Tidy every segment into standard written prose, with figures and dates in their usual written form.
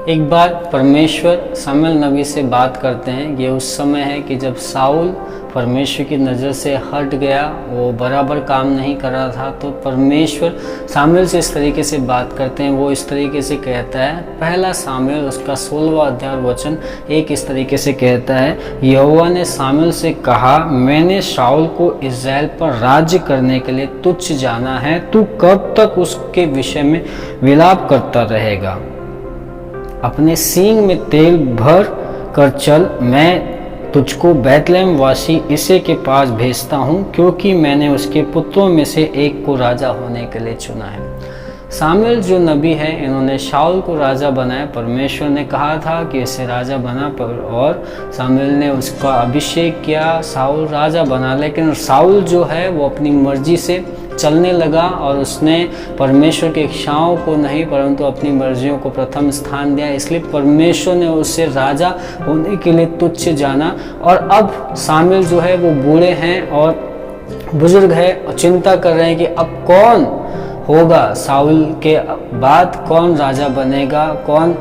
एक बार परमेश्वर शमूएल नबी से बात करते हैं। ये उस समय है कि जब शाऊल परमेश्वर की नज़र से हट गया, वो बराबर काम नहीं कर रहा था। तो परमेश्वर शमूएल से इस तरीके से बात करते हैं। वो इस तरीके से कहता है, पहला शमूएल उसका 16वां अध्याय वचन एक इस तरीके से कहता है, यहोवा ने शमूएल से कहा, मैंने शाऊल को इस्राएल पर राज्य करने के लिए तुच्छ जाना है, तू कब तक उसके विषय में विलाप करता रहेगा? अपने सींग में तेल भर कर चल, मैं तुझको बैतलहम वासी इसे के पास भेजता हूँ, क्योंकि मैंने उसके पुत्रों में से एक को राजा होने के लिए चुना है। शमूएल जो नबी है, इन्होंने शाऊल को राजा बनाया। परमेश्वर ने कहा था कि इसे राजा बना, और शमूएल ने उसका अभिषेक किया, शाऊल राजा बना। लेकिन शाऊल जो है वो अपनी मर्जी से चलने लगा और उसने परमेश्वर की इच्छाओं को नहीं परंतु अपनी मर्जियों को प्रथम स्थान दिया। इसलिए परमेश्वर ने उसे राजा होने के लिए तुच्छ जाना। और अब शमूएल जो है वो बूढ़े हैं और बुजुर्ग है और चिंता कर रहे हैं कि अब कौन होगा, शाऊल के बाद कौन राजा बनेगा, कौन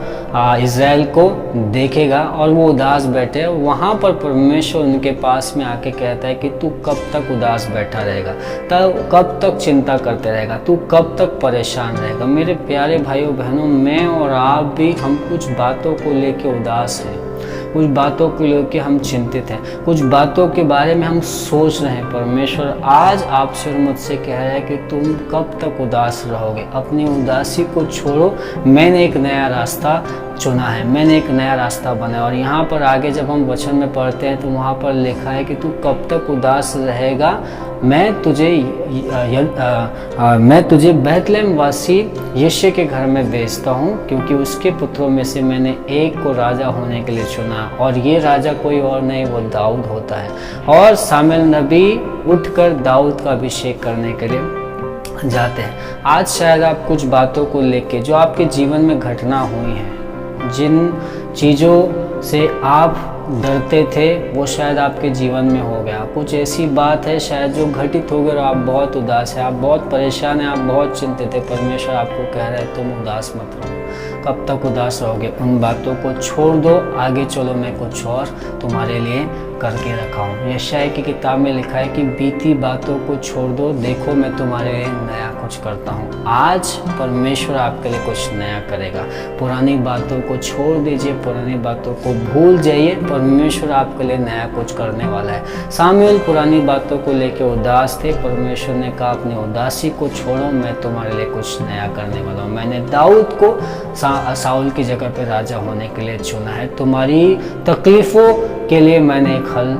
इज़राइल को देखेगा। और वो उदास बैठे। वहाँ पर परमेश्वर उनके पास में आके कहता है कि तू कब तक उदास बैठा रहेगा, तब कब तक चिंता करते रहेगा, तू कब तक परेशान रहेगा। मेरे प्यारे भाइयों बहनों, मैं और आप भी हम कुछ बातों को लेके उदास हैं, कुछ बातों को लेकर हम चिंतित हैं, कुछ बातों के बारे में हम सोच रहे हैं। परमेश्वर आज आपसे और मुझसे कह रहा है कि तुम कब तक उदास रहोगे? अपनी उदासी को छोड़ो, मैंने एक नया रास्ता चुना है, मैंने एक नया रास्ता बनाया। और यहाँ पर आगे जब हम वचन में पढ़ते हैं तो वहाँ पर लिखा है कि तू कब तक उदास रहेगा, मैं तुझे बैतलहम वासी यिशै के घर में भेजता हूँ, क्योंकि उसके पुत्रों में से मैंने एक को राजा होने के लिए चुना। और ये राजा कोई और नहीं, वो दाऊद होता है। और शमूएल नबी उठकर दाऊद का अभिषेक करने के लिए जाते हैं। आज शायद आप कुछ बातों को लेके जो आपके जीवन में घटना हुई है, जिन चीज़ों से आप डरते थे, वो शायद आपके जीवन में हो गया। कुछ ऐसी बात है शायद जो घटित हो गई और आप बहुत उदास है, आप बहुत परेशान हैं, आप बहुत चिंतित है। परमेश्वर आपको कह रहा है तुम उदास मत रहो। कब तक उदास रहोगे? उन बातों को छोड़ दो, आगे चलो, मैं कुछ और तुम्हारे लिए करके रखा हूँ। यशायाह की किताब में लिखा है कि बीती बातों को छोड़ दो, देखो मैं तुम्हारे लिए नया कुछ करता हूँ। आज परमेश्वर आपके लिए कुछ नया करेगा। पुरानी बातों को छोड़ दीजिए, पुरानी बातों को भूल जाइए, परमेश्वर आपके लिए नया कुछ करने वाला है। शमूएल पुरानी बातों को लेकर उदास थे। परमेश्वर ने कहा अपनी उदासी को छोड़ो, मैं तुम्हारे लिए कुछ नया करने वाला हूँ। मैंने दाऊद को शाऊल की जगह पे राजा होने के लिए चुना है। तुम्हारी तकलीफों के लिए मैंने एक हल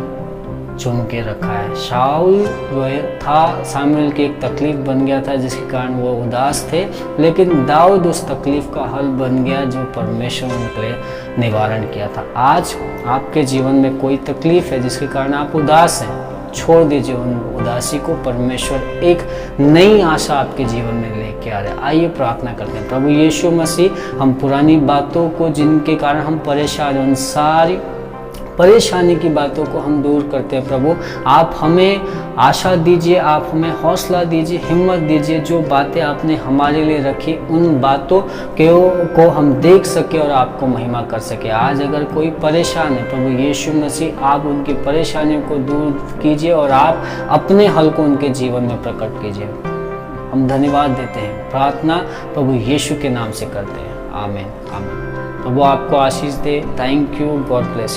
चुन के रखा है। शाऊल जो था, शमूएल की एक तकलीफ बन गया था जिसके कारण वो उदास थे, लेकिन दाऊद उस तकलीफ का हल बन गया जो परमेश्वर ने उनके लिए निवारण किया था। आज आपके जीवन में कोई तकलीफ है जिसके कारण आप उदास हैं, छोड़ दीजिए उन उदासी को। परमेश्वर एक नई आशा आपके जीवन में लेके आ रहा है। आइए प्रार्थना करते हैं। प्रभु यीशु मसीह, हम पुरानी बातों को जिनके कारण हम परेशान हैं, उन सारी परेशानी की बातों को हम दूर करते हैं। प्रभु आप हमें आशा दीजिए, आप हमें हौसला दीजिए, हिम्मत दीजिए। जो बातें आपने हमारे लिए रखी, उन बातों को हम देख सके और आपको महिमा कर सके। आज अगर कोई परेशान है, प्रभु यीशु मसीह आप उनकी परेशानियों को दूर कीजिए और आप अपने हल को उनके जीवन में प्रकट कीजिए। हम धन्यवाद देते हैं। प्रार्थना प्रभु यीशु के नाम से करते हैं। आमीन आमीन। प्रभु आपको आशीष दे। Thank you. God bless.